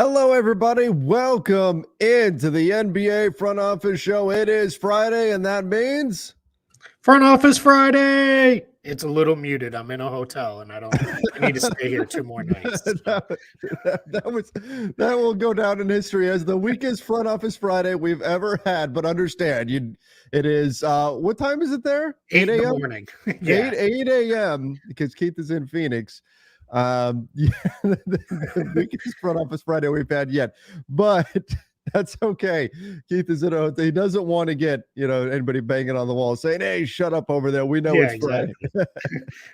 Hello, everybody. Welcome into the NBA Front Office Show. It is Friday, and that means Front Office Friday. It's a little muted. I'm in a hotel, and I need to stay here 2 more nights. So. that will go down in history as the weakest Front Office Friday we've ever had. But understand, it is what time is it there? 8 a.m. in the morning. Yeah. 8 a.m. because Keith is in Phoenix. The weakest Front Office Friday we've had yet, but that's okay. Keith is in a hotel. He doesn't want to get anybody banging on the wall saying, "Hey, shut up over there. We know it's Friday."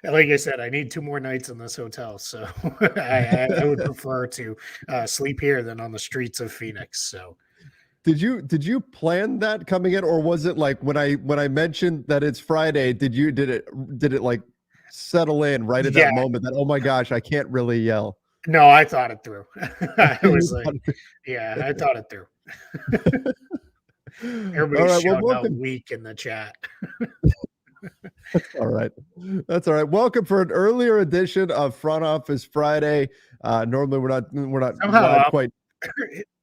Like I said, I need 2 more nights in this hotel, so I would prefer to sleep here than on the streets of Phoenix. So. Did you plan that coming in, or was it like when I mentioned that it's Friday? Did it like settle in right at that moment that, oh my gosh, I can't really yell? No, I thought it through. I was like, I thought it through. Everybody's shouting out weak in the chat. That's all right. That's all right. Welcome for an earlier edition of Front Office Friday. Normally we're not quite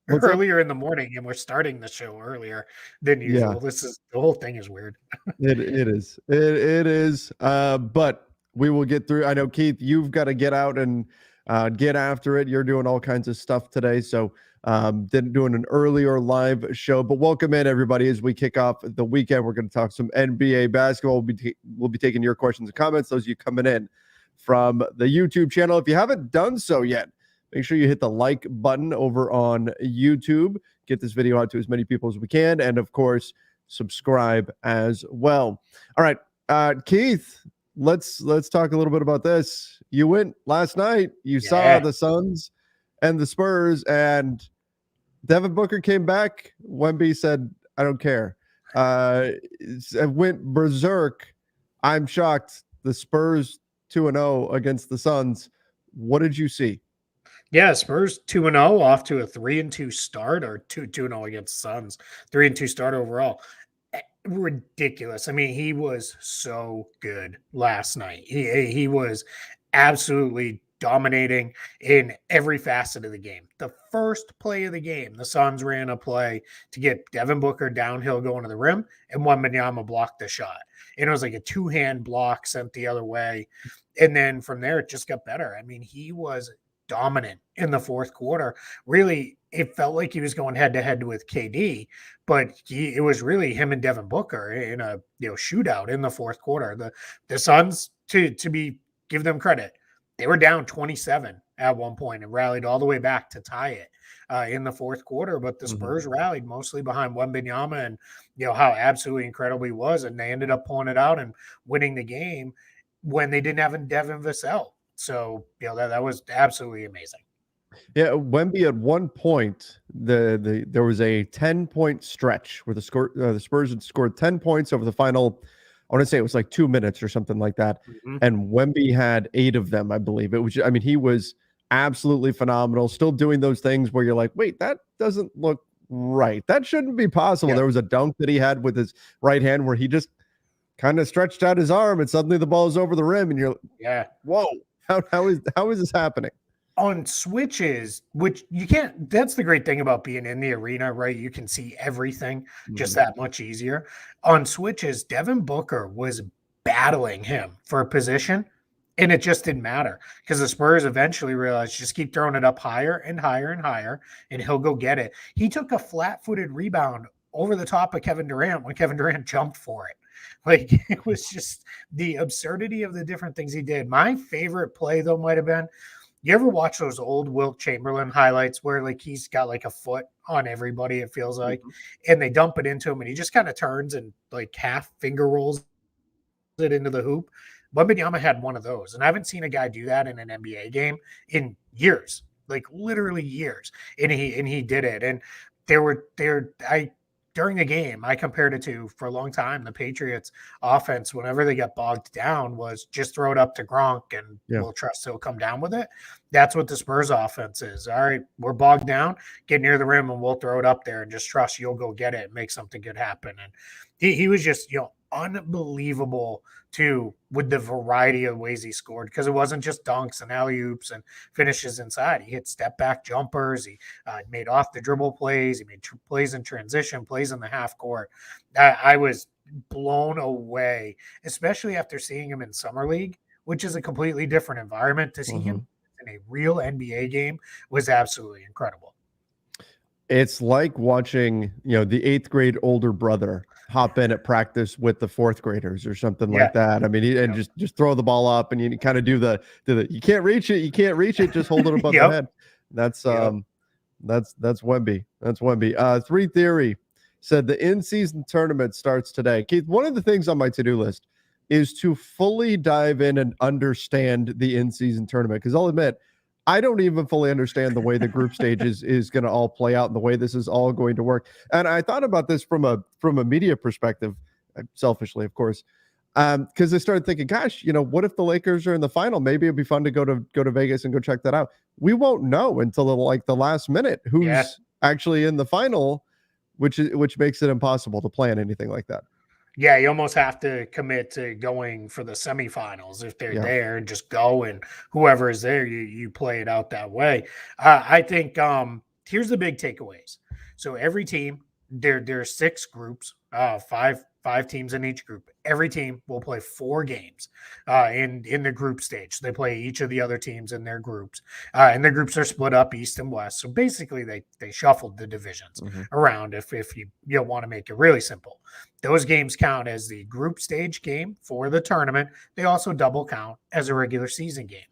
earlier in the morning, and we're starting the show earlier than usual. The whole thing is weird. It is. But we will get through. I know, Keith, you've got to get out and get after it. You're doing all kinds of stuff today, so doing an earlier live show. But welcome in, everybody, as we kick off the weekend. We're going to talk some NBA basketball. We'll be taking your questions and comments, those of you coming in from the YouTube channel. If you haven't done so yet, make sure you hit the like button over on YouTube. Get this video out to as many people as we can, and of course, subscribe as well. All right, Keith, let's talk a little bit about this. You went last night. You saw the Suns and the Spurs, and Devin Booker came back. Wemby said, "I don't care." Went berserk. I'm shocked. The Spurs 2-0 against the Suns. What did you see? Yeah, Spurs 2-0 off to a 3-2 start, or 2-0 against Suns, 3-2 start overall. Ridiculous. I mean, he was so good last night. He was absolutely dominating in every facet of the game. The first play of the game, the Suns ran a play to get Devin Booker downhill going to the rim, and Wembanyama blocked the shot. And it was like a two-hand block sent the other way. And then from there, it just got better. I mean, he was dominant in the fourth quarter. Really, it felt like he was going head-to-head with KD, but it was really him and Devin Booker in a shootout in the fourth quarter. The Suns, to give them credit, they were down 27 at one point and rallied all the way back to tie it in the fourth quarter. But the Spurs rallied mostly behind Wembanyama and how absolutely incredible he was, and they ended up pulling it out and winning the game when they didn't have Devin Vassell. So that was absolutely amazing. Yeah, Wemby at one point, there was a 10-point stretch where the Spurs had scored 10 points over the final, I want to say it was like 2 minutes or something like that. And Wemby had 8 of them, I believe. It was, I mean, he was absolutely phenomenal, still doing those things where you're like, wait, that doesn't look right. That shouldn't be possible. Yeah. There was a dunk that he had with his right hand where he just kind of stretched out his arm and suddenly the ball is over the rim and you're whoa, how is this happening? On switches, which you can't, that's the great thing about being in the arena, right? You can see everything just that much easier. On switches, Devin Booker was battling him for a position, and it just didn't matter because the Spurs eventually realized just keep throwing it up higher and higher and higher, and he'll go get it. He took a flat-footed rebound over the top of Kevin Durant when Kevin Durant jumped for it. Like, it was just the absurdity of the different things he did. My favorite play, though, might have been, you ever watch those old Wilt Chamberlain highlights where like he's got like a foot on everybody, it feels like, and they dump it into him and he just kind of turns and like half finger rolls it into the hoop? Wembanyama had one of those, and I haven't seen a guy do that in an NBA game in years, like literally years. And he did it. And during the game, I compared it to, for a long time, the Patriots offense, whenever they got bogged down, was just throw it up to Gronk and we'll trust he'll come down with it. That's what the Spurs offense is. All right, we're bogged down, get near the rim and we'll throw it up there and just trust you'll go get it and make something good happen. And he was just, unbelievable too with the variety of ways he scored, because it wasn't just dunks and alley oops and finishes inside. He hit step back jumpers. He made off the dribble plays. He made plays in transition, plays in the half court. I was blown away, especially after seeing him in summer league, which is a completely different environment. To see him in a real NBA game was absolutely incredible. It's like watching, the 8th grade older brother hop in at practice with the 4th graders or something Yeah. like that. I mean, and just throw the ball up, and you kind of do the you can't reach it, just hold it above the head. That's Wemby. That's Wemby. 3 Theory said the in-season tournament starts today. Keith, one of the things on my to-do list is to fully dive in and understand the in-season tournament, because I'll admit, I don't even fully understand the way the group stage is going to all play out and the way this is all going to work. And I thought about this from a media perspective, selfishly, of course, because I started thinking, gosh, what if the Lakers are in the final? Maybe it'd be fun to go to Vegas and go check that out. We won't know until the last minute who's actually in the final, which makes it impossible to plan anything like that. Yeah, you almost have to commit to going for the semifinals if they're there, and just go, and whoever is there, you play it out that way. I think here's the big takeaways. So every team, there's 6 groups, five teams in each group. Every team will play 4 games in the group stage. They play each of the other teams in their groups, and the groups are split up east and west. So basically, they shuffled the divisions around. If you want to make it really simple, those games count as the group stage game for the tournament. They also double count as a regular season game.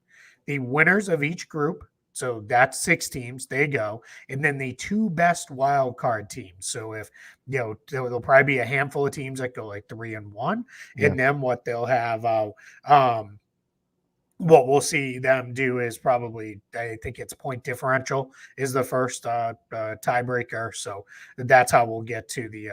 The winners of each group, so that's 6 teams, they go, and then the 2 best wild card teams. So if there'll probably be a handful of teams that go like 3-1, and then what they'll have, what we'll see them do is probably, I think it's point differential is the first tiebreaker. So that's how we'll get to the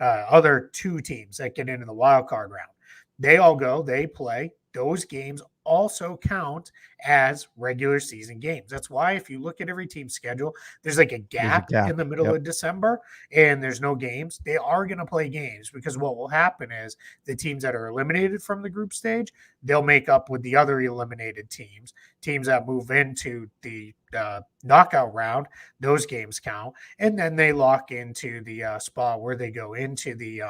other 2 teams that get into the wild card round. They all go, they play. Those games also count as regular season games. That's why if you look at every team's schedule, there's like a gap in the middle of December and there's no games. They are going to play games, because what will happen is the teams that are eliminated from the group stage, they'll make up with the other eliminated teams that move into the knockout round. Those games count. And then they lock into the spot where they go into the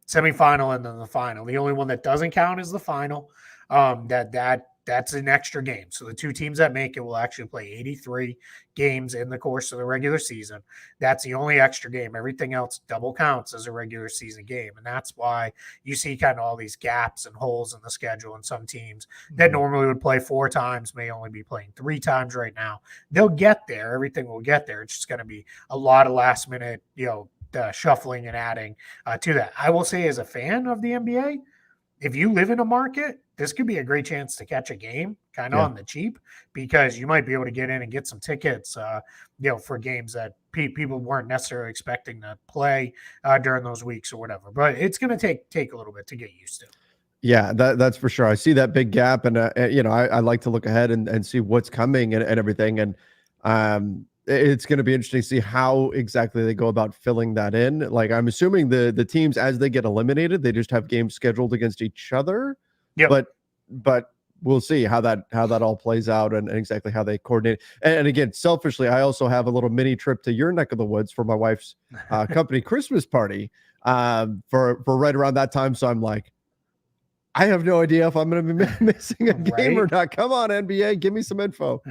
semifinal and then the final. The only one that doesn't count is the final. That's an extra game. So the 2 teams that make it will actually play 83 games in the course of the regular season. That's the only extra game. Everything else double counts as a regular season game. And that's why you see kind of all these gaps and holes in the schedule. And some teams that normally would play 4 times may only be playing 3 times right now. They'll get there. Everything will get there. It's just going to be a lot of last minute, shuffling and adding to that. I will say, as a fan of the NBA, if you live in a market, this could be a great chance to catch a game kind of on the cheap, because you might be able to get in and get some tickets, for games that people weren't necessarily expecting to play during those weeks or whatever. But it's going to take a little bit to get used to. Yeah, that's for sure. I see that big gap, and I like to look ahead and see what's coming and everything. And it's going to be interesting to see how exactly they go about filling that in. Like, I'm assuming the teams, as they get eliminated, they just have games scheduled against each other. Yep. But we'll see how that all plays out and exactly how they coordinate. And again, selfishly, I also have a little mini trip to your neck of the woods for my wife's company Christmas party for right around that time. So I'm like, I have no idea if I'm going to be missing a game or not. Come on, NBA, give me some info.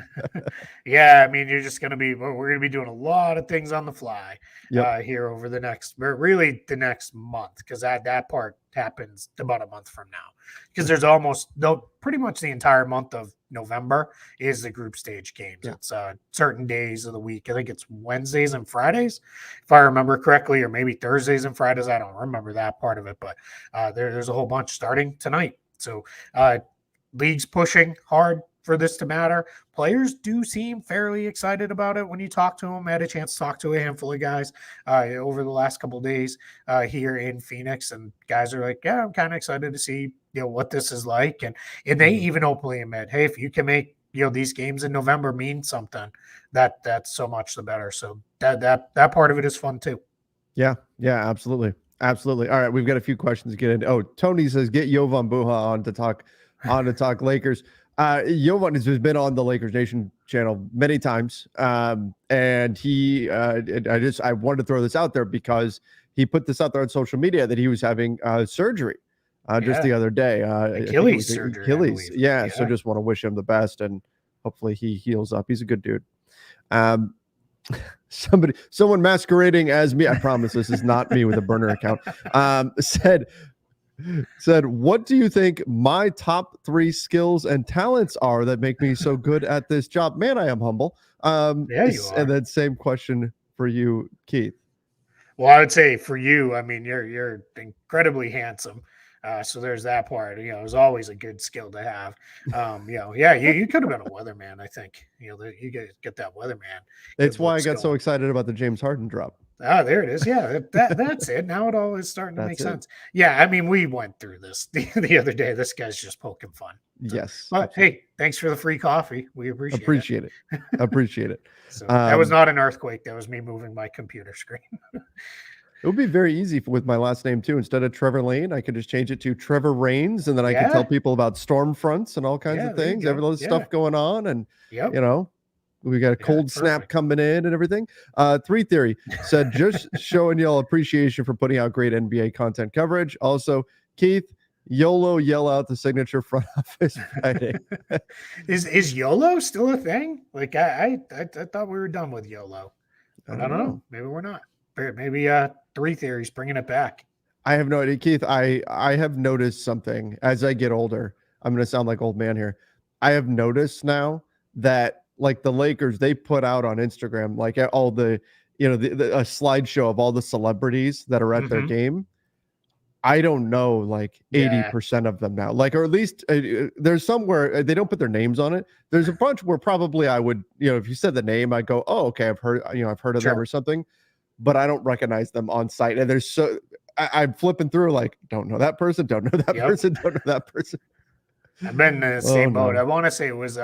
Yeah, I mean, we're going to be doing a lot of things on the fly here over the next month, because that part happens about a month from now. Because there's pretty much the entire month of November is the group stage games. Yeah. It's certain days of the week. I think it's Wednesdays and Fridays, if I remember correctly, or maybe Thursdays and Fridays. I don't remember that part of it, but there's a whole bunch starting tonight. So league's pushing hard for this to matter. Players do seem fairly excited about it when you talk to them. I had a chance to talk to a handful of guys over the last couple of days here in Phoenix, and guys are like, yeah, I'm kind of excited to see what this is like. And they even openly admit, hey, if you can make these games in November mean something, that's so much the better. So that part of it is fun too. Yeah, absolutely. Absolutely. All right, we've got a few questions to get in. Oh, Tony says get Jovan Buha on to talk Lakers. Jovan has been on the Lakers Nation channel many times, and I wanted to throw this out there because he put this out there on social media that he was having surgery just the other day. Achilles surgery. Achilles. Yeah. So just want to wish him the best, and hopefully he heals up. He's a good dude. Someone masquerading as me, I promise this is not me with a burner account, said, what do you think my top 3 skills and talents are that make me so good at this job? Man, I am humble. Yeah, you are. And then same question for you, Keith. Well, I would say for you, I mean, you're incredibly handsome. So there's that part. You know, it was always a good skill to have. You know, yeah, you could have been a weatherman. I think you get that weatherman. It's why I got so excited about the James Harden drop. Ah, there it is. Yeah, that's it. Now it all is starting to make sense. Yeah, I mean, we went through this the other day. This guy's just poking fun. So, yes. But absolutely. Hey, thanks for the free coffee. We appreciate it. Appreciate it. So that was not an earthquake. That was me moving my computer screen. It would be very easy with my last name too. Instead of Trevor Lane, I could just change it to Trevor Rains, and then I could tell people about storm fronts and all kinds of things. Every little stuff going on, and you know, we got a cold snap coming in and everything. 3 Theory said, just showing y'all appreciation for putting out great NBA content coverage. Also, Keith, YOLO, yell out the signature front office Friday. Is YOLO still a thing? Like I thought we were done with YOLO. But I don't know. Maybe we're not. Maybe 3 Theories bringing it back. I have no idea, Keith. I have noticed something as I get older. I'm going to sound like old man here. I have noticed now that like the Lakers, they put out on Instagram like all the, you know, a slideshow of all the celebrities that are at their game. I don't know, like 80% of them now, like, or at least there's some where they don't put their names on it. There's a bunch where probably I would, you know, if you said the name, I'd go, oh, okay, I've heard of them or something, but I don't recognize them on site. And there's I'm flipping through, like, don't know that person, don't know that person, don't know that person. I've been in the same boat. I want to say it was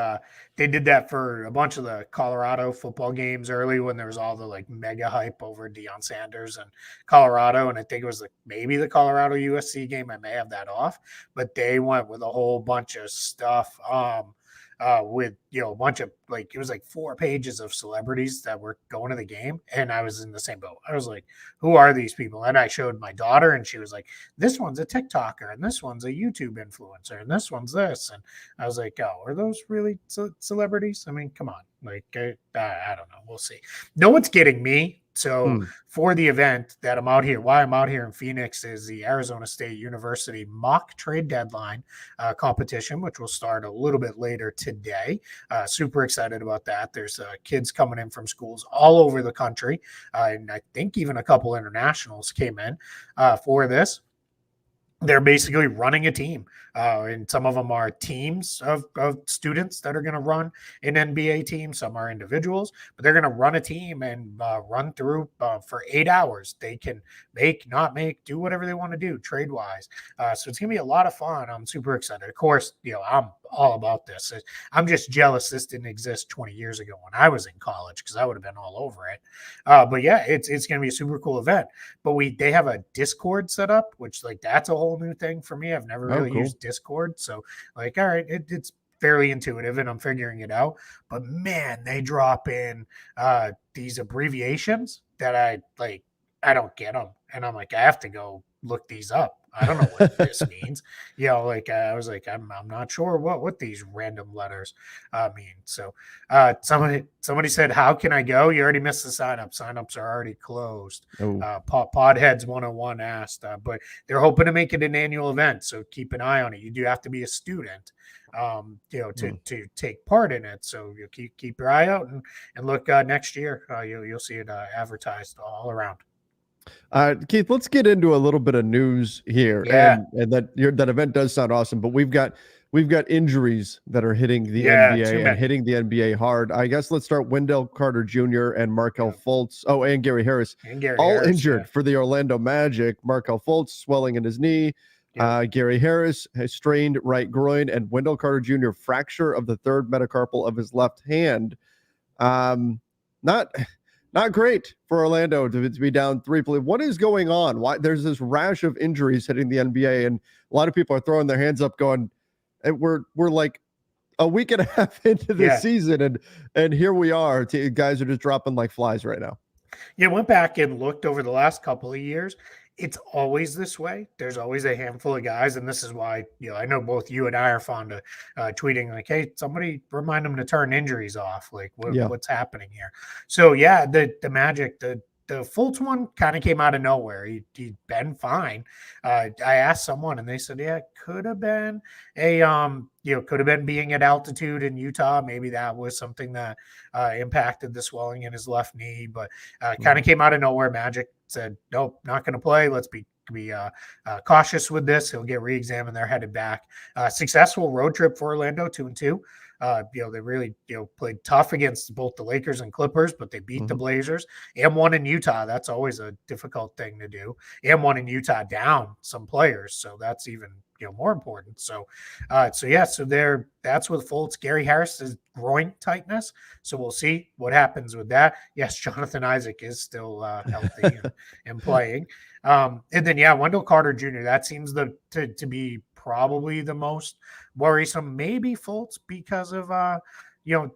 they did that for a bunch of the Colorado football games early when there was all the like mega hype over Deion Sanders and Colorado, and I think it was like maybe the Colorado USC game. I may have that off, but they went with a whole bunch of stuff. With, you know, a bunch of like, it was like 4 pages of celebrities that were going to the game. And I was in the same boat. I was like, who are these people? And I showed my daughter and she was like, this one's a TikToker and this one's a YouTube influencer and this one's this. And I was like, oh, are those really celebrities? I mean, come on. Like, I don't know. We'll see. No one's getting me. So for the event that I'm out here, why I'm out here in Phoenix is the Arizona State University mock trade deadline competition, which will start a little bit later today. Super excited about that. There's kids coming in from schools all over the country. And I think even a couple internationals came in for this. They're basically running a team. And some of them are teams of students that are going to run an NBA team. Some are individuals, but they're going to run a team and run through for 8 hours. They can make, not make, do whatever they want to do trade wise. So it's going to be a lot of fun. I'm super excited. Of course, you know, I'm all about this. I'm just jealous this didn't exist 20 years ago when I was in college, because I would have been all over it. But yeah, it's going to be a super cool event. But they have a Discord set up, which like that's a whole new thing for me. I've never really used Discord. So like, all right, it's fairly intuitive and I'm figuring it out. But man, they drop in these abbreviations that I don't get them. And I'm like, I have to go look these up. I don't know what this means. You know, like I was like, I'm not sure what these random letters mean. So somebody said, how can I go? You already missed the signups. Signups are already closed. Podheads 101 asked, but they're hoping to make it an annual event. So keep an eye on it. You do have to be a student, you know, to take part in it. So you keep your eye out and look next year. You'll see it advertised all around. Keith, let's get into a little bit of news here. And that event does sound awesome, but we've got injuries that are hitting the NBA and hitting the NBA hard. I guess let's start Wendell Carter Jr. and Markelle Fultz. Oh, and Gary Harris. Injured for the Orlando Magic. Markelle Fultz swelling in his knee. Gary Harris has strained right groin, and Wendell Carter Jr. fracture of the third metacarpal of his left hand. Not great for Orlando to be down 3. What is going on? Why there's this rash of injuries hitting the NBA, and a lot of people are throwing their hands up, going, "We're like a week and a half into the Yeah. season, and here we are. Guys are just dropping like flies right now." Yeah, went back and looked over the last couple of years. It's always this way. There's always a handful of guys, and this is why I know both you and I are fond of tweeting like, "Hey, somebody remind them to turn injuries off. Like, Yeah. what's happening here?" So yeah, the Magic, the Fultz one kind of came out of nowhere. He'd been fine. I asked someone, and they said, "Yeah, it could have been could have been being at altitude in Utah. Maybe that was something that impacted the swelling in his left knee." But kind of came out of nowhere. Magic said, "Nope, not going to play. Let's be cautious with this." He'll get re-examined. They're headed back. Successful road trip for Orlando, 2-2. They really played tough against both the Lakers and Clippers, but they beat the Blazers and won in Utah. That's always a difficult thing to do. And won in Utah down some players, so that's even more important. So that's with Fultz. Gary Harris is groin tightness, so we'll see what happens with that. Yes, Jonathan Isaac is still healthy and playing. And then Wendell Carter Jr. That seems to be probably the most worrisome. Maybe Fultz because of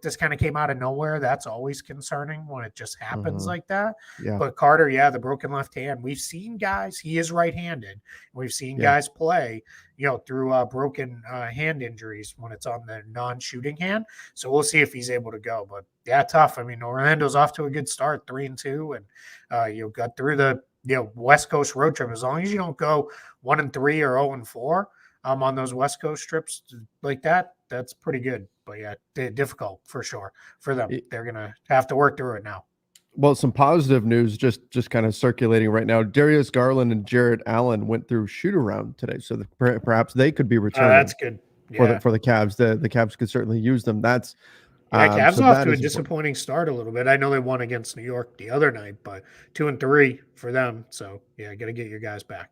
this kind of came out of nowhere. That's always concerning when it just happens like that. Yeah. But Carter, the broken left hand. We've seen guys. He is right-handed. We've seen guys play through broken hand injuries when it's on the non-shooting hand. So we'll see if he's able to go. But tough. I mean, Orlando's off to a good start, 3-2, and got through the West Coast road trip. As long as you don't go 1-3 or 0-4 on those West Coast trips like that, that's pretty good. But difficult for sure for them. They're gonna have to work through it now. Well, some positive news just kind of circulating right now. Darius Garland and Jarrett Allen went through shoot around today, so perhaps they could be returning. That's good. For the Cavs. The Cavs could certainly use them. That's Cavs so off to a disappointing start a little bit. I know they won against New York the other night, but 2-3 for them. So got to get your guys back.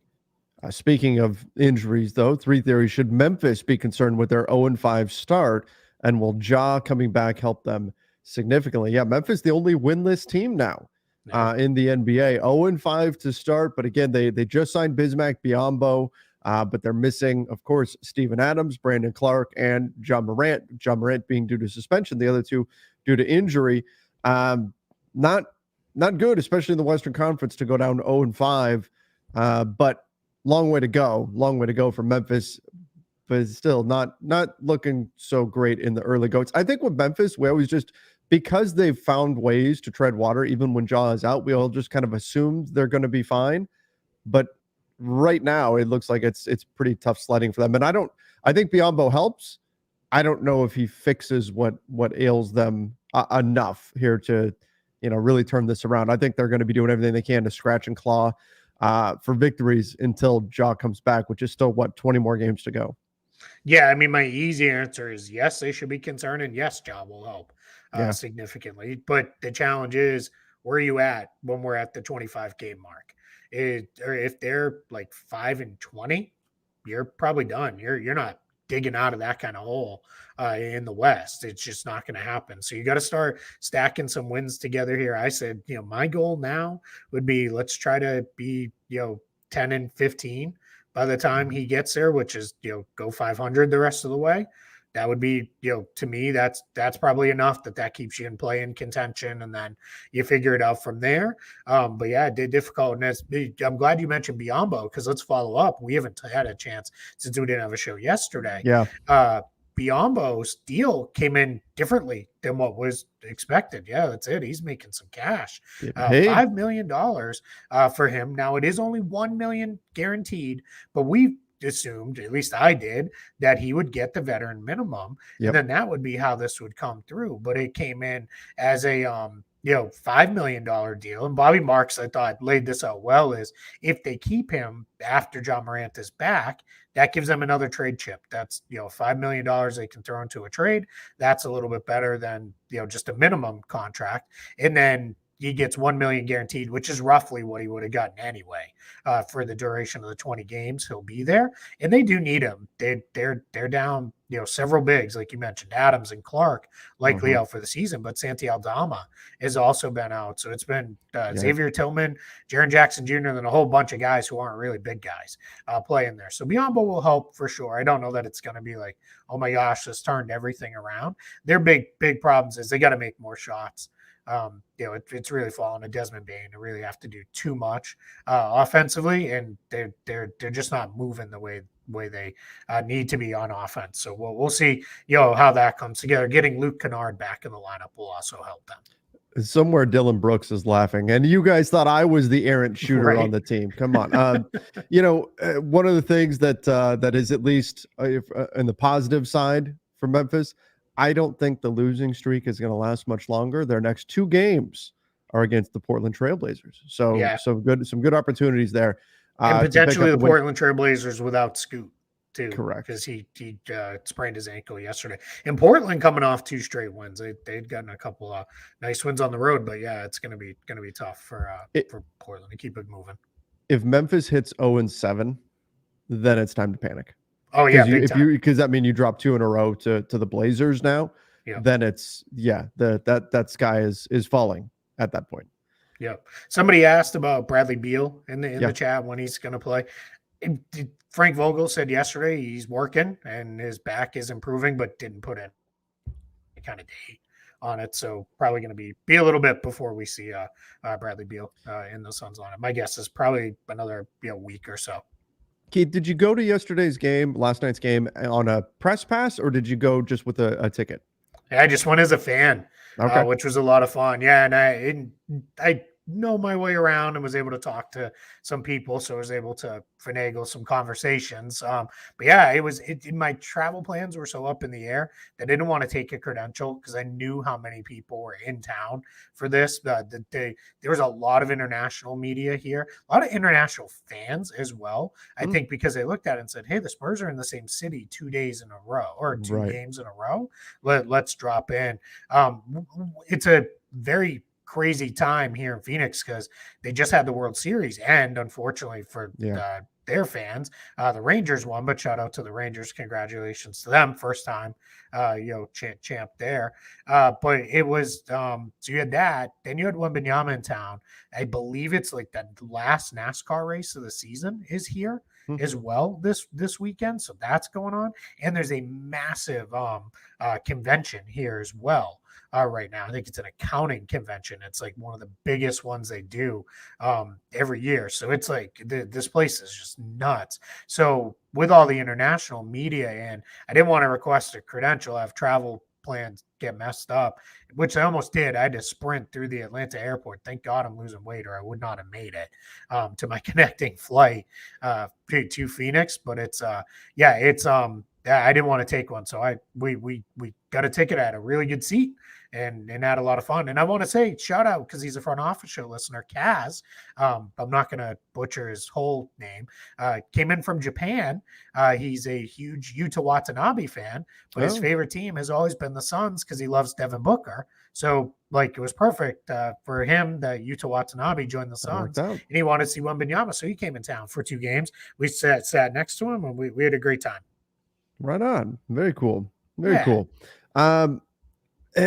Speaking of injuries, though, 3 theories. Should Memphis be concerned with their 0-5 start, and will Ja coming back help them significantly? Yeah, Memphis, the only winless team now in the NBA. 0-5 to start, but again, they just signed Bismack Biyombo, but they're missing, of course, Steven Adams, Brandon Clark, and John Morant. John Morant being due to suspension, the other two due to injury. Not good, especially in the Western Conference, to go down 0-5, but long way to go for Memphis, but still not looking so great in the early goats. I think with Memphis, we always just, because they've found ways to tread water, even when Ja is out, we all just kind of assumed they're going to be fine. But right now, it looks like it's pretty tough sledding for them. And I think Biyombo helps. I don't know if he fixes what ails them enough here to, really turn this around. I think they're going to be doing everything they can to scratch and claw for victories until Ja comes back, which is still 20 more games to go. Yeah, I mean, my easy answer is yes, they should be concerned, and yes, Ja will help significantly. But the challenge is, where are you at when we're at the 25 game mark? Or if they're like 5-20, you're probably done. You're not digging out of that kind of hole in the West. It's just not going to happen. So you got to start stacking some wins together here. I said, my goal now would be, let's try to be 10-15 by the time he gets there, which is go 500 the rest of the way. That would be, to me, that's probably enough that keeps you in play in contention, and then you figure it out from there. But it did difficult. And I'm glad you mentioned Biyombo, because let's follow up. We haven't had a chance since we didn't have a show yesterday. Yeah. Biyombo's deal came in differently than what was expected. Yeah, that's it. He's making some cash. $5 million for him. Now, it is only $1 million guaranteed, but we assumed, at least I did, that he would get the veteran minimum, and then that would be how this would come through. But it came in as a $5 million deal. And Bobby Marks, I thought, laid this out well, is if they keep him after John Morant is back, that gives them another trade chip. That's $5 million they can throw into a trade. That's a little bit better than just a minimum contract. And then he gets $1 million guaranteed, which is roughly what he would have gotten anyway for the duration of the 20 games. He'll be there, and they do need him. They're down, several bigs like you mentioned, Adams and Clark likely out for the season, but Santi Aldama has also been out. So it's been Xavier Tillman, Jaren Jackson Jr., and then a whole bunch of guys who aren't really big guys playing there. So Biyombo will help for sure. I don't know that it's going to be like, oh my gosh, this turned everything around. Their big problems is they got to make more shots. It's really fallen to Desmond Bane to really have to do too much offensively, and they're just not moving the way they need to be on offense. So we'll see, how that comes together. Getting Luke Kennard back in the lineup will also help them. Somewhere Dylan Brooks is laughing, and you guys thought I was the errant shooter on the team. Come on. One of the things that is at least in the positive side for Memphis, I don't think the losing streak is going to last much longer. Their next 2 games are against the Portland Trailblazers. So some good opportunities there. And potentially the Portland Trailblazers without Scoot too. Correct. Because he sprained his ankle yesterday. And Portland coming off 2 straight wins. They'd gotten a couple of nice wins on the road, but yeah, it's gonna be tough for Portland to keep it moving. If Memphis hits 0-7, then it's time to panic. Oh yeah, because that means you drop 2 in a row to the Blazers now. Yeah. Then it's that sky is falling at that point. Yeah. Somebody asked about Bradley Beal in the chat when he's going to play. Frank Vogel said yesterday he's working and his back is improving, but didn't put in any kind of date on it. So probably going to be a little bit before we see Bradley Beal in the Suns lineup. My guess is probably another week or so. Keith, did you go to last night's game on a press pass, or did you go just with a ticket? I just went as a fan, which was a lot of fun. Yeah, and I know my way around and was able to talk to some people, so I was able to finagle some conversations. But yeah, my travel plans were so up in the air that I didn't want to take a credential because I knew how many people were in town for this. There was a lot of international media here, a lot of international fans as well. I think because they looked at it and said, hey, the Spurs are in the same city 2 days in a row, or 2 games in a row. Let's drop in. It's a very crazy time here in Phoenix because they just had the World Series, and unfortunately for their fans, the Rangers won. But shout out to the Rangers, congratulations to them, first time champ there. But it was so you had that, then you had Wembanyama in town. I believe it's like the last NASCAR race of the season is here as well this weekend, so that's going on, and there's a massive convention here as well. Right now, I think it's an accounting convention. It's like one of the biggest ones they do every year. So it's like this place is just nuts. So with all the international media, and I didn't want to request a credential. I have travel plans get messed up, which I almost did. I had to sprint through the Atlanta airport. Thank God I'm losing weight, or I would not have made it to my connecting flight to Phoenix. But it's I didn't want to take one, so we got a ticket at a really good seat. And had a lot of fun. And I want to say shout out, because he's a front office show listener, Kaz. I'm not going to butcher his whole name. Came in from Japan. He's a huge Yuta Watanabe fan, but his favorite team has always been the Suns because he loves Devin Booker. So it was perfect for him that Yuta Watanabe joined the Suns, and he wanted to see Wembanyama, so he came in town for 2 games. We sat next to him, and we had a great time. Right on. Very cool. Very cool.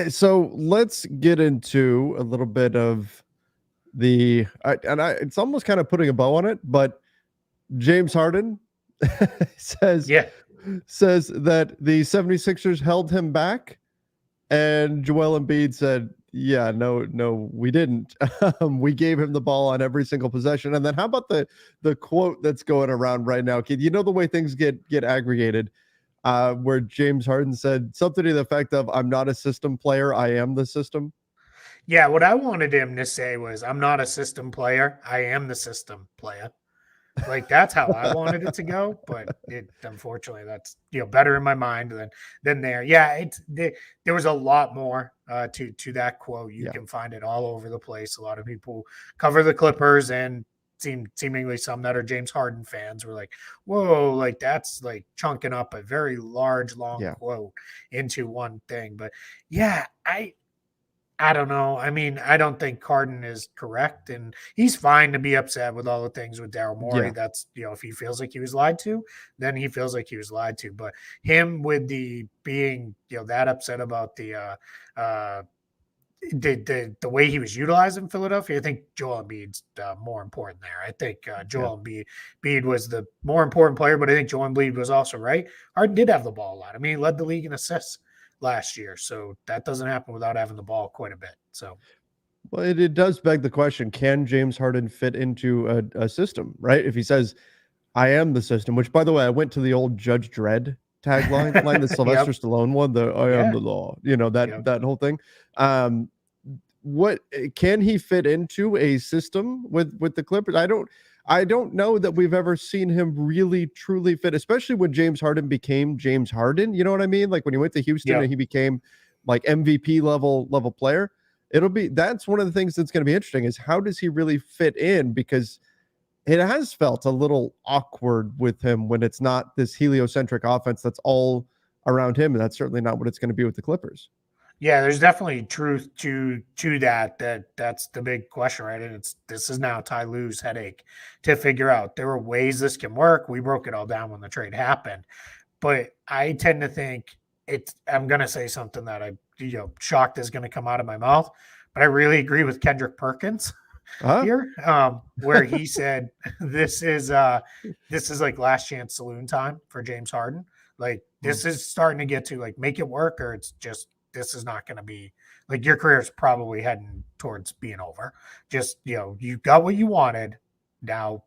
So let's get into a little bit of it's almost kind of putting a bow on it, but James Harden says that the 76ers held him back, and Joel Embiid said, yeah, no, we didn't. We gave him the ball on every single possession. And then how about the quote that's going around right now, kid? You know the way things get aggregated. Where James Harden said something to the effect of, I'm not a system player, I am the system. Yeah, what I wanted him to say was, I'm not a system player, I am the system player. Like, that's how I wanted it to go, but unfortunately that's better in my mind than there. Yeah, there was a lot more to that quote. You can find it all over the place. A lot of people cover the Clippers, and seemingly some that are James Harden fans were like, whoa, like that's like chunking up a very large, long quote into one thing. But yeah, I I don't know. I mean, I don't think Harden is correct, and he's fine to be upset with all the things with Daryl Morey. Yeah. That's, if he feels like he was lied to, then he feels like he was lied to. But him with the being, that upset about the way he was utilized in Philadelphia, I think Joel Embiid's more important there. I think Yeah. Joel Embiid was the more important player, but I think Joel Embiid was also right. Harden did have the ball a lot. I mean, he led the league in assists last year, so that doesn't happen without having the ball quite a bit. So, Well, it does beg the question, can James Harden fit into a system, right? If he says, I am the system, which, by the way, I went to the old Judge Dredd tagline, the Sylvester yep, Stallone one, the I am yeah, the law, you know, that yep, that whole thing. Um, what can he fit into a system with the Clippers? I don't know that we've ever seen him really truly fit, especially when James Harden became James Harden. You know what I mean? Like when he went to Houston and yep. he became like MVP level player. That's one of the things that's going to be interesting is how does he really fit in, because it has felt a little awkward with him when it's not this heliocentric offense that's all around him, and that's certainly not what it's going to be with the Clippers. Yeah, there's definitely truth to that. That's the big question, right? And this is now Ty Lue's headache to figure out. There are ways this can work. We broke it all down when the trade happened, but I tend to think I'm going to say something that shocked is going to come out of my mouth, but I really agree with Kendrick Perkins Huh? here, where he said this is like last chance saloon time for James Harden. Like Hmm. this is starting to get to like make it work, or it's just this is not going to be like your career is probably heading towards being over. Just you got what you wanted. Now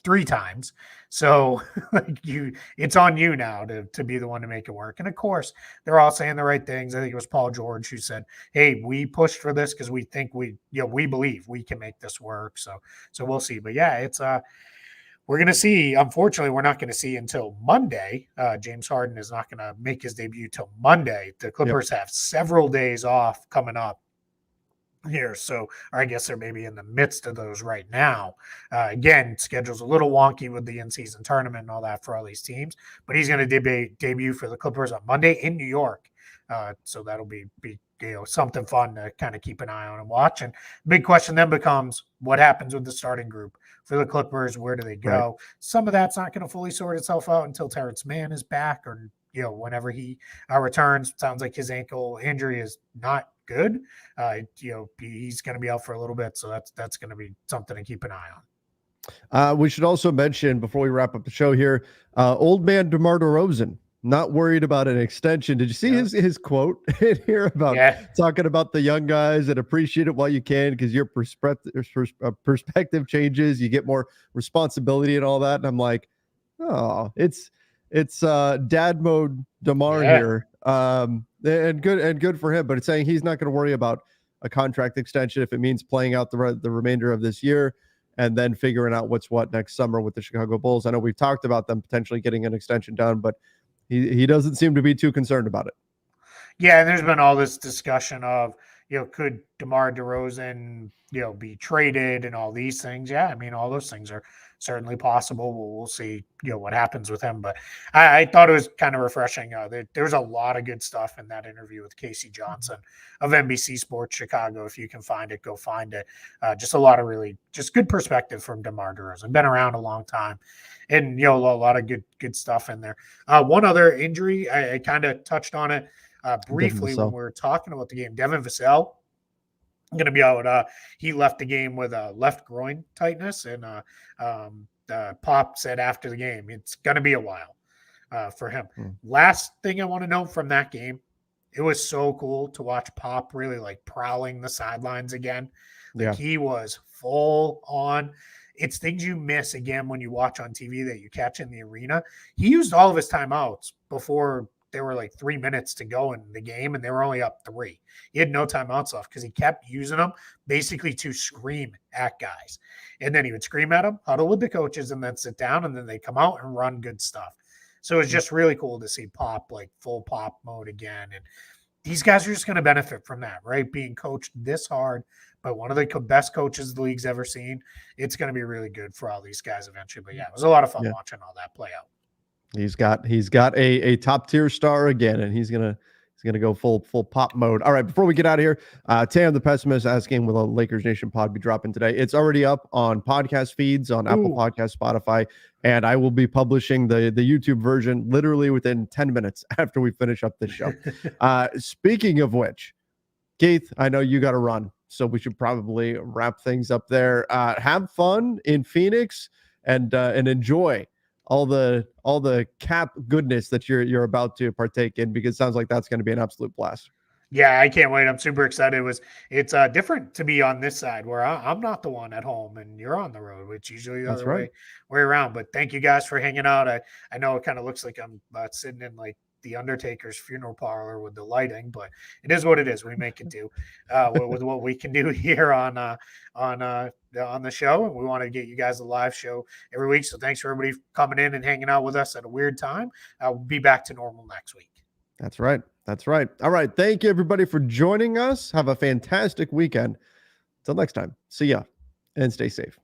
three times. So like it's on you now to be the one to make it work. And of course, they're all saying the right things. I think it was Paul George who said, "Hey, we pushed for this because we think we believe we can make this work." So we'll see. But yeah, it's we're gonna see. Unfortunately, we're not gonna see until Monday. James Harden is not gonna make his debut till Monday. The Yep. Clippers have several days off coming up here. So, or I guess they're maybe in the midst of those right now. Again, schedule's a little wonky with the in-season tournament and all that for all these teams, but he's going to debut for the Clippers on Monday in New York. So that'll be something fun to kind of keep an eye on and watch. And big question then becomes what happens with the starting group for the Clippers? Where do they Right. go? Some of that's not going to fully sort itself out until Terrence Mann is back, or whenever he returns. Sounds like his ankle injury is not good. He's going to be out for a little bit, so that's going to be something to keep an eye on. We should also mention before we wrap up the show here, old man DeMar DeRozan not worried about an extension. Did you see Yeah, his quote in here about yeah, talking about the young guys and appreciate it while you can because your perspective changes, you get more responsibility and all that. And I'm like, oh, it's dad mode DeMar yeah. here, and good for him. But it's saying he's not going to worry about a contract extension if it means playing out the remainder of this year and then figuring out what's what next summer with the Chicago Bulls. I know we've talked about them potentially getting an extension done, but he doesn't seem to be too concerned about it. Yeah, and there's been all this discussion of, could DeMar DeRozan, be traded and all these things. Yeah, I mean, all those things are certainly possible. We'll see, what happens with him. But I thought it was kind of refreshing. There was a lot of good stuff in that interview with Casey Johnson of NBC Sports Chicago. If you can find it, go find it. Just a lot of really just good perspective from DeMar DeRozan. Been around a long time. And, a lot of good stuff in there. One other injury, I kind of touched on it Devin briefly when we Vassell. were talking about the game. Devin Vassell going to be out. He left the game with a left groin tightness, and Pop said after the game it's going to be a while for him. Last thing I want to note from that game, it was so cool to watch Pop really like prowling the sidelines again. Like he was full on. It's things you miss again when you watch on TV that you catch in the arena. He used all of his timeouts before there were like 3 minutes to go in the game, and they were only up 3. He had no timeouts left because he kept using them basically to scream at guys. And then he would scream at them, huddle with the coaches, and then sit down, and then they come out and run good stuff. So it's just really cool to see Pop, like full Pop mode again. And these guys are just going to benefit from that, right? Being coached this hard by one of the best coaches the league's ever seen. It's going to be really good for all these guys eventually. But yeah, it was a lot of fun watching all that play out. He's got a top tier star again, and he's gonna He's going to go full pop mode. All right, before we get out of here, Tam the Pessimist asking, will a Lakers Nation pod be dropping today? It's already up on podcast feeds on Apple Podcasts, Spotify, and I will be publishing the YouTube version literally within 10 minutes after we finish up this show. Speaking of which, Keith, I know you got to run, so we should probably wrap things up there. Have fun in Phoenix and enjoy all the cap goodness that you're about to partake in, because it sounds like that's going to be an absolute blast. Yeah, I can't wait. I'm super excited. It's different to be on this side where I'm not the one at home and you're on the road, which usually the other way around. But thank you guys for hanging out. I know it kind of looks like I'm sitting in like the Undertaker's funeral parlor with the lighting, but it is what it is. We make it do with what we can do here on the show, and we want to get you guys a live show every week. So thanks for everybody coming in and hanging out with us at a weird time. We'll be back to normal next week. That's right. All right. Thank you, everybody, for joining us. Have a fantastic weekend. Until next time, see ya and stay safe.